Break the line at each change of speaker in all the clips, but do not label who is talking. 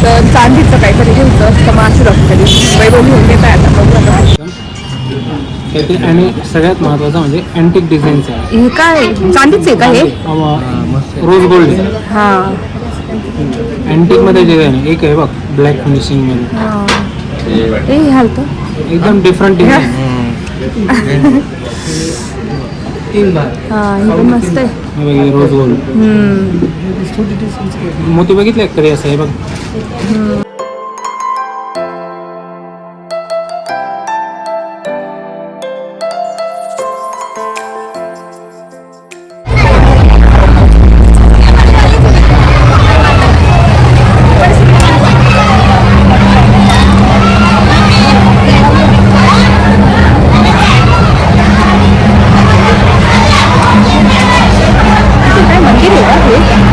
तर चांदीचं काहीतरी घ्यायचं तर मग अशी डॉक्टरी वैभव घेऊन घेता आता बघू आता.
त्यातील आणि सगळ्यात महत्त्वाचं म्हणजे अँटिक डिझाईनचं आहे.
हे काय चांदीच आहे का हे?
रोज गोल्ड
हां
अँटिकमध्ये डिझाईन एक आहे बघ ब्लॅक फिनिशिंगमध्ये
हां हे घालतं
एकदम डिफरंट डिझाईन.
हां हे पण मस्त आहे.
रोज गोल्ड मोती बघितले कधी असं आहे बघ.
काय मंदिर आहे का हे?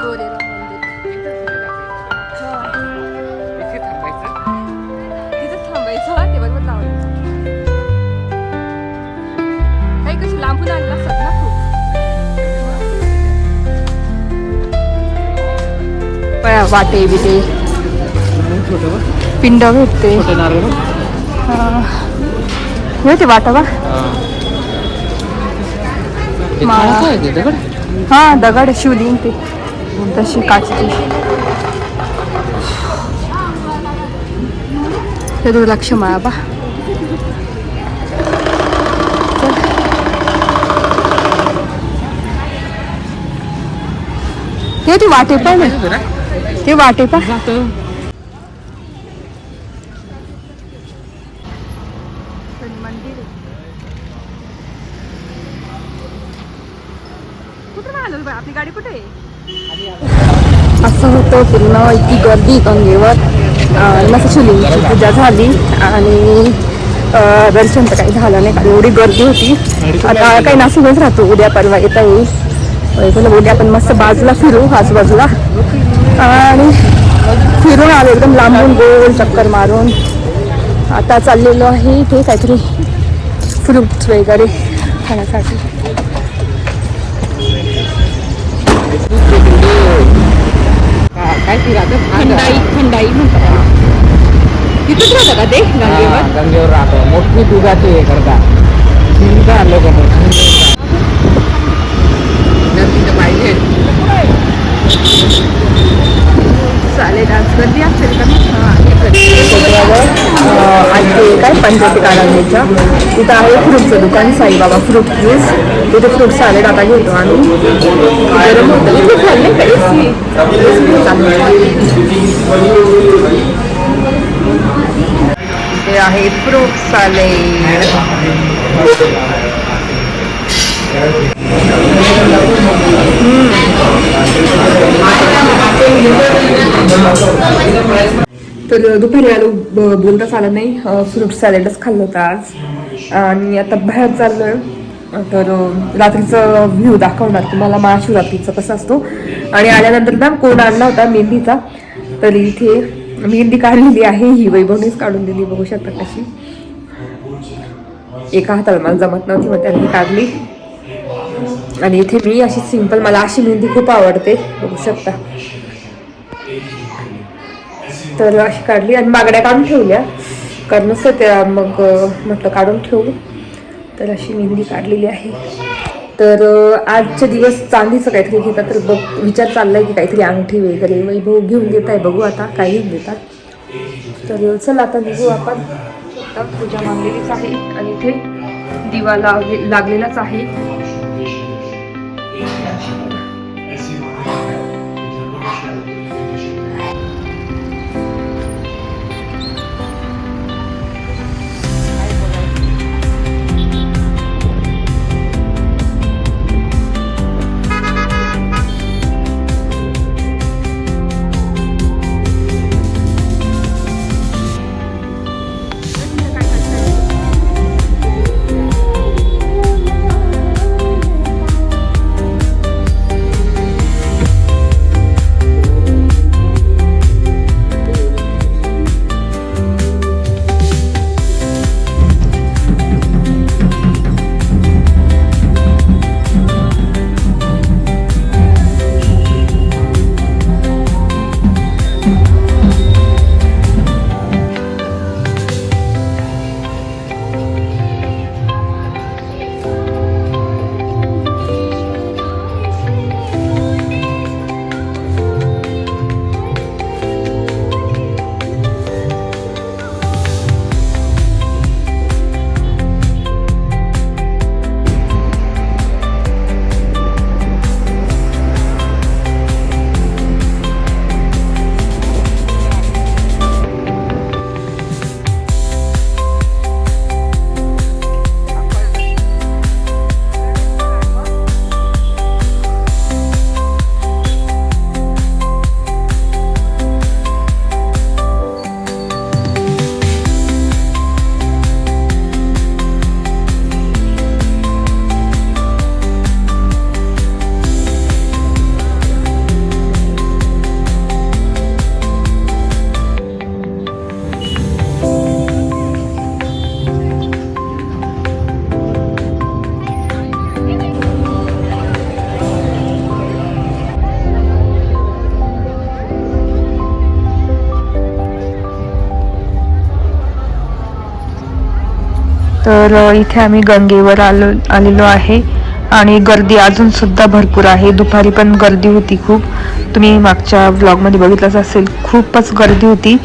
गोरेराव मंदिर. हा.
इथे थांबायचं.
तिथं थांबायचं हा ते बरोबर लावलं. काही कशी लांबून आणला असतात ना खूप. वाटे बिटे
छोटं बघ.
पिंड भेटते.
छोटे नारळ बघ.
ते वाटा बा.
माळा काय आहे ते दगड?
हा दगड शिवलिंग ते तशी काचची. ते रुद्राक्ष माळा बा. ते वाटे पण ते वाटे पण आपली गाडी कुठे आहे? असं होतं पूर्ण इतकी गर्दी गंगेवर. मस्त शिवलिंगची पूजा झाली आणि दर्शन तर काही झालं नाही कारण एवढी गर्दी होती. आता काही नाशिकच राहतो, उद्या परवा येता येईल. उद्या आपण मस्त बाजूला फिरू, आजूबाजूला आणि फिरून आलो एकदम लांबून गोल चक्कर मारून. आता चाललेलो आहे ते काहीतरी फ्रुट्स वगैरे खाण्यासाठी. थंडाई म्हणतात. तिथंच राहतं का ते गंगेवर?
गंगेवर राहतो. मोठी दुधाची हे करता लोक पाहिजे.
चालेल. आज गर्दी असेल का? आज ते काय पंचायती काढायच्या तिथं आहे फ्रूटचं दुकान, साईबाबा फ्रूट ज्यूस. तिथे फ्रूट सॅलेड आता घेतो आम्ही. गरम होतं तिथे चालले का एसी ते आहे फ्रूट सॅलेड. तर दुपारी आलो बोलताच आलं नाही. फ्रूट सॅलेडच खाल्लं होतं आज आणि आता बाहेर चाललोय. तर रात्रीचं व्ह्यू दाखवणार तुम्हाला महाशिवरात्रीचं कसं असतो. आणि आल्यानंतर ना कोण आणला होता मेहंदीचा, तर इथे मेहंदी काढलेली आहे. ही वैभवनेच काढून दिली, बघू शकता कशी. एका हाताला मला जमत नव्हती मग त्यांनी काढली. आणि इथे मी अशी सिंपल, मला अशी मेहंदी खूप आवडते, बघू शकता. तर अशी काढली आणि बागड्या काढून ठेवल्या कारण नसतं त्या, मग म्हटलं काढून ठेवू. तर अशी मेहंदी काढलेली आहे. तर आजचे दिवस चांदीचं काहीतरी घेतात, तर बघ विचार चाललाय की काहीतरी अंगठी वगैरे वैभव घेऊन देत आहे, बघू आता काय घेऊन देतात. तर चल आता निघू आपण. पूजा मांडलेलीच आहे आणि इथे दिवा लागलेलाच आहे. तर इथे आम्ही गंगेवर आलेलो आहे आणि गर्दी अजून सुद्धा भरपूर आहे. दुपारी पण गर्दी होती खूप. तुम्ही मागच्या व्लॉगमध्ये बघितलंच असेल, खूपच गर्दी होती.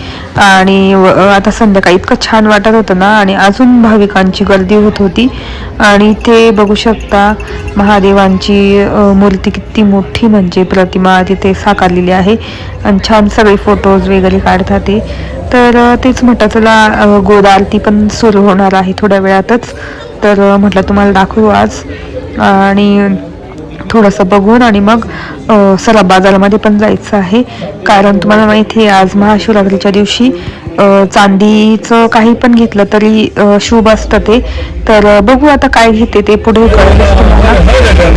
आणि आता संध्याकाळी इतकं छान वाटत होतं ना, आणि अजून भाविकांची गर्दी होत होती. आणि इथे बघू शकता महादेवांची मूर्ती किती मोठी, म्हणजे प्रतिमा तिथे साकारलेली आहे. आणि छान सगळे फोटोज वगैरे काढतात ते. तर तेच म्हटलं चला, गोदा आरती पण सुरू होणार आहे थोड्या वेळातच. तर म्हटलं तुम्हाला दाखवू आज, आणि थोडंसं बघून आणि मग सराफ बाजारामध्ये पण जायचं आहे. कारण तुम्हाला माहिती आहे आज महाशिवरात्रीच्या दिवशी चांदीचं काही पण घेतलं तरी शुभ असतं ते. तर बघू आता काय घेते ते पुढे कळेलच तुम्हाला.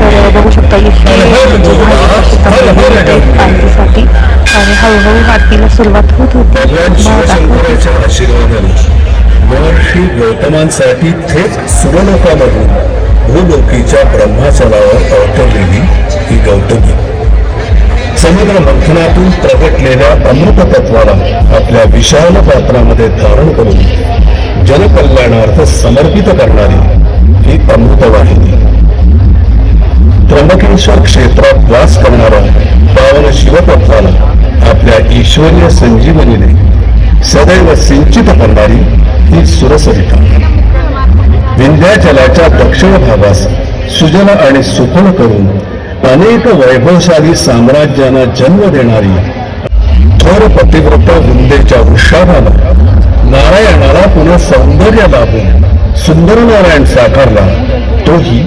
तर बघू शकता आरतीसाठी, आणि हळूहळू आरतीला सुरुवात होत होती.
महर्षी गौतमांसाठी थेट सुरलोकामधून भूलोकीच्या ब्रह्माचलावर अवतरलेली ही गौतमी समुद्र मंथनातून प्रगटलेल्या अमृत तत्वाला आपल्या विशाल पात्रामध्ये धारण करून जनकल्याणार्थ समर्पित करणारी ही अमृतवाहिनी. त्र्यंबकेश्वर क्षेत्रात वास करणारा पावन शिवतत्वाला आपल्या ईश्वरीय संजीवनीने सदैव सिंचित करणारी ही सुरसरिता. विंध्याचलाच्या दक्षिण भागास सुजल आणि सुफल करून अनेक वैभवशाली साम्राज्यांना जन्म देणारी थोर पतिव्रत विंध्येच्या वृषाभाला नारायणाला पुन्हा सौंदर्य लाभून सुंदर नारायण साकारला, तोही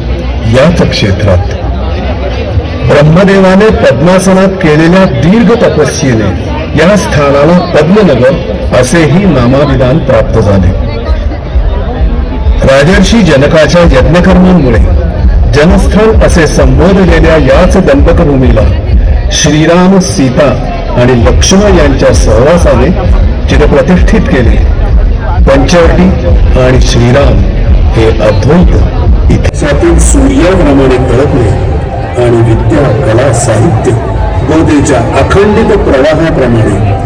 याच क्षेत्रात. ब्रह्मदेवाने पद्मासनात केलेल्या दीर्घ तपस्येने या स्थानाला पद्मनगर असेही नामाभिधान प्राप्त झाले. राजर्षी जनकाच्या यज्ञकर्मांमुळे जनस्थान असे संबोधलेल्या याच दंपकभूमीला श्रीराम, सीता आणि लक्ष्मण यांच्या सहवासाने चिरप्रतिष्ठित केले. पंचवटी आणि श्रीराम हे अद्वैत इतिहासातील सूर्याप्रमाणे कळपले आणि विद्या, कला, साहित्य गोदेच्या अखंडित प्रवाहाप्रमाणे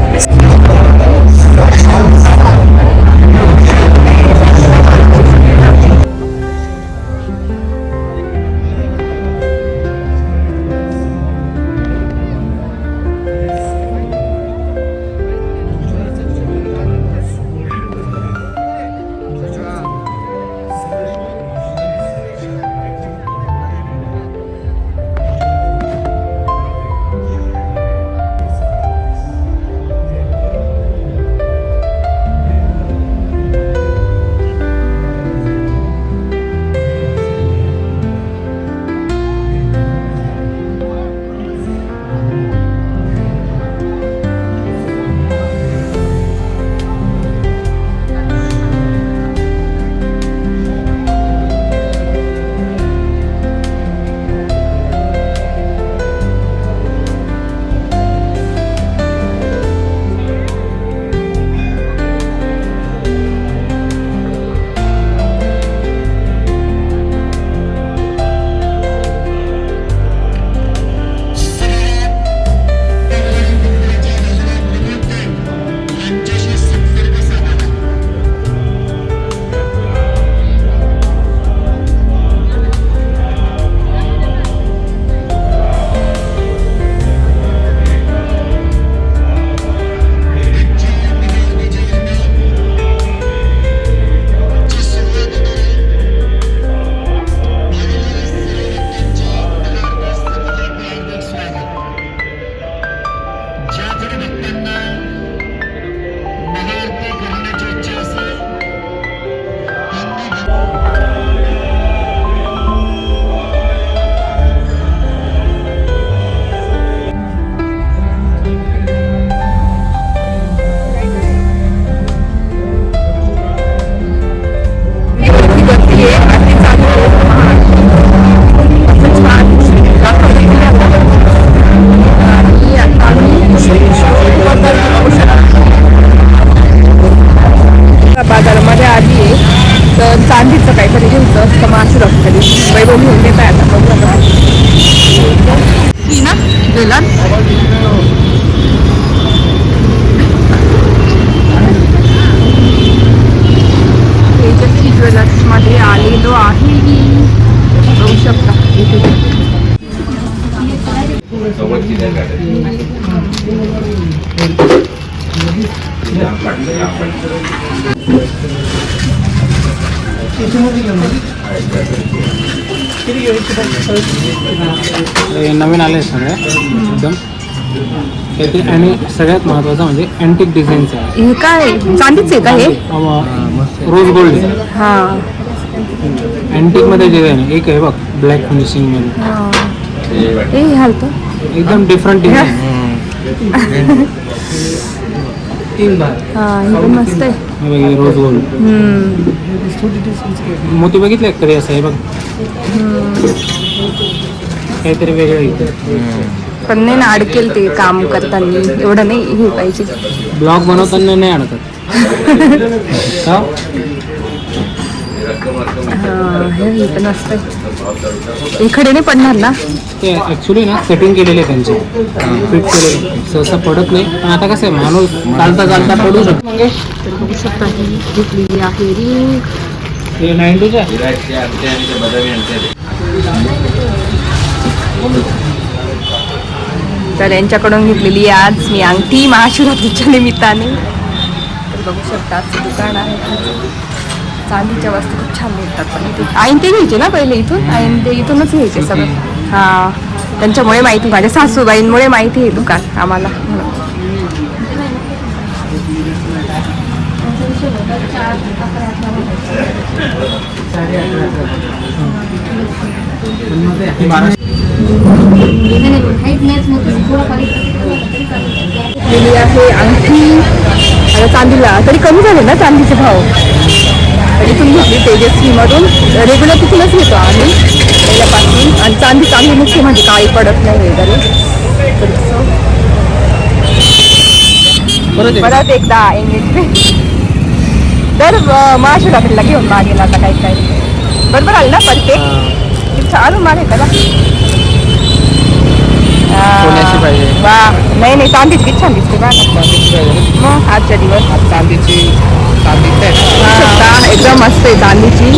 ज्वेलर्समध्ये
हे नवीन आले सगळ्या एकदम त्याचे. आणि सगळ्यात महत्त्वाचं म्हणजे अँटिक डिझाईनचं आहे.
हे काय चांदीच आहे का हे?
रोज गोल्ड आहे.
हा
अँटिक मध्ये डिझाईन आहे. एक आहे बघ ब्लॅक फिनिशिंग मध्ये
हा. हे घालतो
एकदम डिफरंट डिझाईन.
हा हे पण मस्त आहे.
हे बघ हे रोज गोल्ड मोती बघितले कधी असं आहे बघ काहीतरी वेगळं इथं.
पण नाही ना अडकेल ते काम करताना एवढं नाही हे पाहिजे.
ब्लॉग बनवताना नाही अडकत. का?
हा हे पण मस्त आहे. इकडे नाही पडणार ना?
ते ॲक्च्युली ना सेटिंग केलेली आहे त्यांची फिट केलेली सहसा पडत नाही. पण आता कसं आहे माणूस चालता चालता पडू शकतो. म्हणजे
तर बघू शकता ही घेतलेली आहे रिंग.
हे 92च्या
तर यांच्याकडून घेतलेली आज मी अंगठी महाशिवरात्रीच्या निमित्ताने. तर बघू शकता आजचं दुकान आहे. चांदीच्या वस्तू खूप छान मिळतात. पण इथे आईन ते घ्यायचे ना पहिले इथून. आईन ते इथूनच घ्यायचे सगळं. हा त्यांच्यामुळे माहिती माझ्या सासूबाईंमुळे माहिती आहे दुकान आम्हाला. दिली आहे अंगठी. आता चांदीला तरी कमी झाले ना चांदीचे भाव. इथून घेतली तेजस्वीमधून. रेग्युलर तिथूनच घेतो आम्ही पहिल्यापासून. आणि चांदी चांगली मुख्य म्हणजे काळी पडत नाही वगैरे. परत एकदा एंगेजमेंट तर महाशिवरात्रीला घेऊन मागेल आता काही काही. बरोबर आले ना परफेक्ट. छान माग आहे त्याला. वा नाही नाही चांदीची किती छान दिसते बा मग आजच्या दिवस.
चांदीची
एकदम मस्त आहे चांदीची.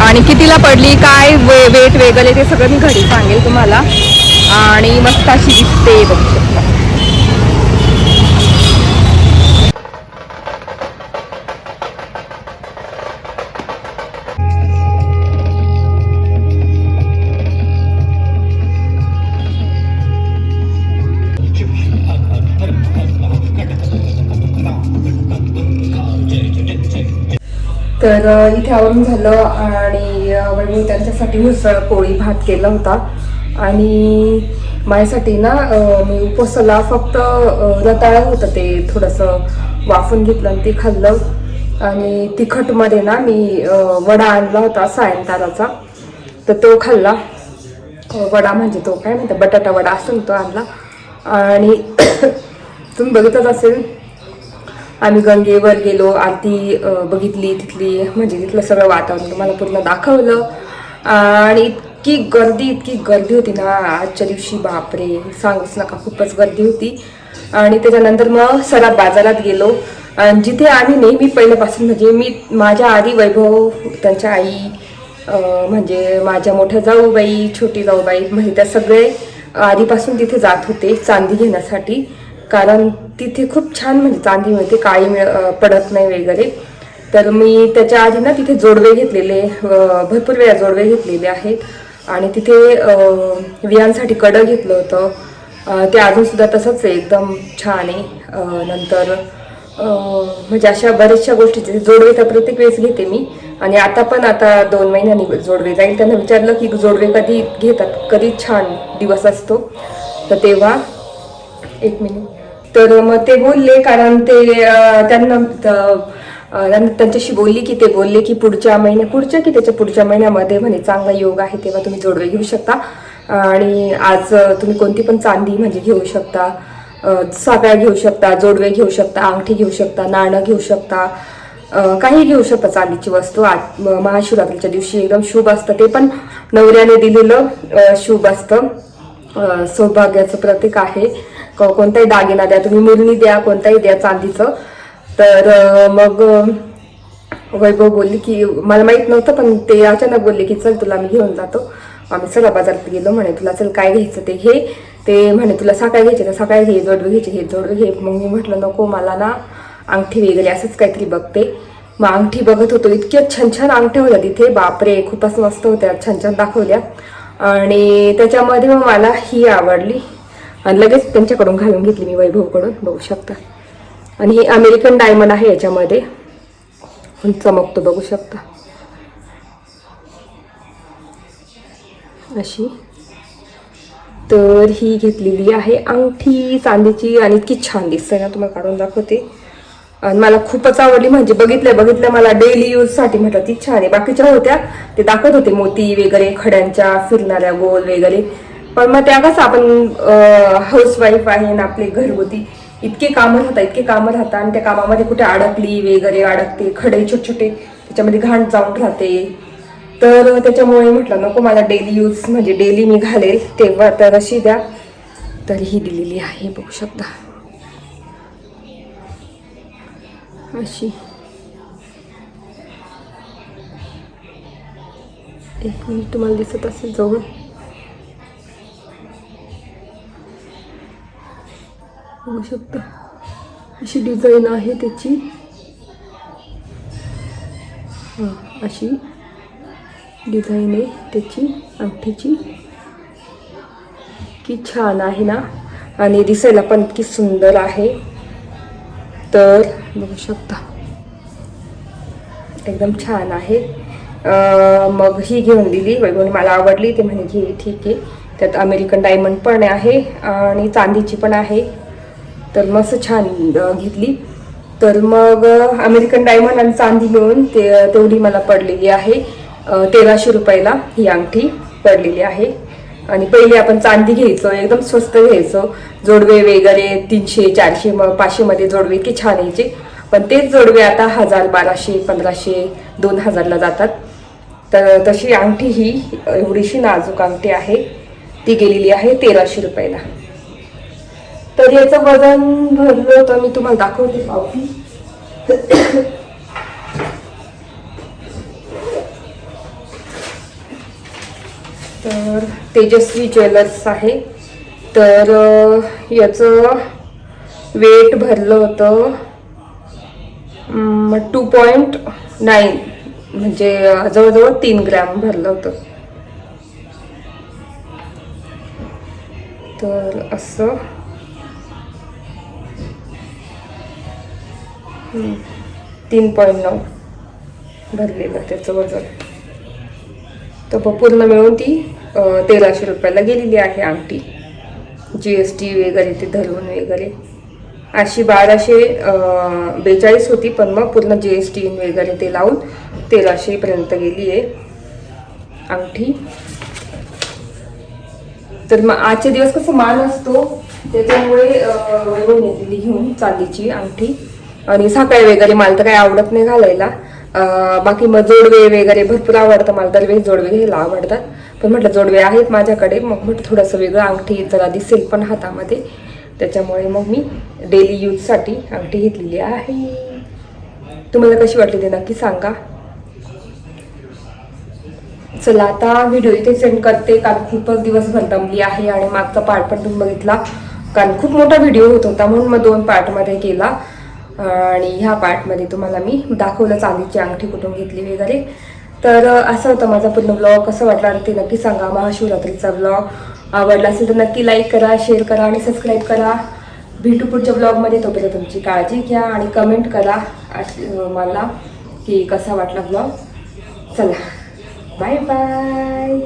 आणि कितीला पडली काय वेट वगैरे ते सगळं मी घरी सांगेल तुम्हाला. आणि मस्त अशी दिसते बघू शकता. तर इथे आवरून झालं आणि वहिनी त्यांच्यासाठी उसळ पोळी भात केला होता. आणि माझ्यासाठी ना मी उपवासाला फक्त रताळं होतं ते थोडंसं वाफून घेतलं आणि ते खाल्लं. आणि तिखटमध्ये ना मी वडा आणला होता सायंकाळचा तर तो खाल्ला. वडा म्हणजे तो काय म्हणतात बटाटा वडा असतो तो आणला. आणि तुम्ही बघितच असेल आम्ही गंगेवर गेलो. आरती बघितली तिथली म्हणजे तिथलं सगळं वातावरण तुम्हाला पूर्ण दाखवलं. आणि इतकी गर्दी होती ना आजच्या दिवशी बापरे सांगूच नका. खूपच गर्दी होती. आणि त्याच्यानंतर मग सराफ बाजारात गेलो. आणि जिथे आम्ही नेहमी पहिल्यापासून म्हणजे मी माझ्या आधी वैभव त्यांच्या आई म्हणजे माझ्या मोठ्या जाऊबाई छोटी जाऊबाई म्हणजे त्या सगळे आधीपासून तिथे जात होते चांदी घेण्यासाठी. कारण तिथे खूप छान म्हणजे चांदी मिळते काळी पडत नाही वगैरे. तर मी त्याच्या आधी ना तिथे जोडवे घेतलेले भरपूर वेळा जोडवे घेतलेले आहेत. आणि तिथे वियांसाठी कडं घेतलं होतं ते अजूनसुद्धा तसंच आहे एकदम छान आहे. नंतर म्हणजे अशा बऱ्याचशा गोष्टीचे जोडवे तर प्रत्येक वेळेस घेते मी. आणि आता पण आता 2 महिन्यांनी जोडवे जाईल. त्यांना विचारलं की जोडवे कधी घेतात कधी छान दिवस असतो तर तेव्हा 1 मिनिट. तर मग ते बोलले कारण ते त्यांना त्यांच्याशी बोलली की ते बोलले की पुढच्या महिन्यामध्ये म्हणे चांगला योग आहे तेव्हा तुम्ही जोडवे घेऊ शकता. आणि आज तुम्ही कोणती पण चांदी म्हणजे घेऊ शकता. साखळ्या घेऊ शकता जोडवे घेऊ शकता अंगठी घेऊ शकता नाणं घेऊ शकता काही घेऊ शकता चांदीची वस्तू. महाशिवरात्रीच्या दिवशी एकदम शुभ असतं. ते पण नवऱ्याने दिलेलं शुभ असतं. सौभाग्याचं प्रतीक आहे. कोणताही दागिना द्या तुम्ही मुरणी द्या कोणताही द्या चांदीचं. तर मग वैभव बोलली की मला माहित नव्हतं पण ते अचानक बोलले की चल तुला मी घेऊन जातो. आम्ही सगळ्या बाजारात गेलो. म्हणे तुला चल काय घ्यायचं ते घे. ते म्हणे तुला सकाळी घ्यायचे तर सकाळी घे जोडवे घ्यायचे हे जोडवे घे. मग मी म्हटलं नको मला ना अंगठी वगैरे असंच काहीतरी बघते. मग अंगठी बघत होतो. इतक्या छान छान अंगठ्या होत्या तिथे बापरे खूपच मस्त होत्या छान छान दाखवल्या. आणि त्याच्यामध्ये मग मला ही आवडली आणि लगेच त्यांच्याकडून घालून घेतली मी, वैभवकडून, बघू शकता. आणि ही अमेरिकन डायमंड आहे याच्यामध्ये, चमकतो बघू शकता अशी. तर ही घेतलेली आहे अंगठी चांदीची आणि इतकी छान दिसते ना, तुम्हाला काढून दाखवते. आणि मला खूपच आवडली, म्हणजे बघितल्या मला डेली यूजसाठी म्हटलं ती छान आहे. बाकीच्या होत्या ते दाखवत होते मोती वगैरे खड्यांच्या फिरणाऱ्या गोल वगैरे, पण मग त्या कसं आपण हाऊसवाईफ आहे ना, आपले घरगुती इतके कामं राहतात आणि त्या कामामध्ये कुठे अडकली वगैरे अडकते, खडे छोटे छोटे त्याच्यामध्ये घाण जाऊन राहते. तर त्याच्यामुळे म्हटलं नको, मला डेली यूज म्हणजे डेली मी घालेल तेव्हा तर अशी द्या. तर ही दिलेली आहे बघू शकता अशी. एक मिनिट, तुम्हाला दिसत असेल जवळ, बघू शकता अशी डिझाईन आहे त्याची. अशी डिझाईन आहे त्याची अंगठीची, की छान आहे ना, आणि दिसायला पण इतकी सुंदर आहे. तर बघू शकता एकदम छान आहे. मग ही घेऊन दिली वैभवने, मला आवडली, ते म्हणे घे ठीक आहे. त्यात अमेरिकन डायमंड पण आहे आणि चांदीची पण आहे. तर मस्त छान घेतली. तर मग अमेरिकन डायमंड आणि चांदी मिळून तेवढी मला पडलेली आहे 1300 रुपयाला ही अंगठी पडलेली आहे. आणि पहिले आपण चांदी घ्यायचो, एकदम स्वस्त घ्यायचो, जोडवे वगैरे 300 400 500 मध्ये जोडवे इतके छान यायचे. पण तेच जोडवे आता 1000 1200 1500 2000ला जातात. तर तशी अंगठी ही एवढीशी नाजूक अंगठी आहे, ती गेलेली आहे 1300 रुपयाला. तर याचं वजन भरलं तर मी तुम्हाला दाखवते पावती. तर तेजस्वी ज्वेलर्स आहे. तर याचं वेट भरलं होतं 2.9, म्हणजे जवळजवळ 3 ग्रॅम भरलं होतं. तर असं 3.9 भरलेलं त्याचं वजन. तर पूर्ण मिळून ती 1300 रुपयाला गेलेली आहे अंगठी, GST वगैरे ते धरून वगैरे. अशी 1242 होती, पण मग पूर्ण GST वगैरे ते लावून 1300 पर्यंत गेली आहे अंगठी. तर मग आजचे दिवस कसं मान असतो त्याच्यामुळे दिली घेऊन चांदीची अंगठी. आणि सकाळी वगैरे मला तर काही आवडत नाही घालायला, बाकी मग जोडवे वगैरे भरपूर आवडतं मला, दरवेळेस जोडवे घ्यायला आवडतात. पण म्हटलं जोडवे आहेत माझ्याकडे, मग म्हटलं थोडंसं वेगळं अंगठी जरा दिसेल पण हातामध्ये, त्याच्यामुळे मग मी डेली यूजसाठी अंगठी घेतलेली आहे. तुम्हाला कशी वाटली ते नक्की सांगा. चला आता व्हिडिओ इथे सेंड करते, कारण खूपच दिवसभर दमली आहे. आणि मागचा पार्ट पण तुम्ही बघितला, कारण खूप मोठा व्हिडिओ होत होता म्हणून मग 2 पार्टमध्ये केला. आणि ह्या पार्टमध्ये तुम्हाला मी दाखवलं चांदीची अंगठी कुठून घेतली वगैरे. तर असं होतं माझा पूर्ण ब्लॉग. कसं वाटला ते नक्की सांगा. महाशिवरात्रीचा ब्लॉग आवडला असेल तर नक्की लाईक करा, शेअर करा आणि सबस्क्राईब करा. भेटू पुढच्या ब्लॉगमध्ये. तोपर्यंत तुमची काळजी घ्या आणि कमेंट करा मला की कसा वाटला ब्लॉग. चला बाय बाय.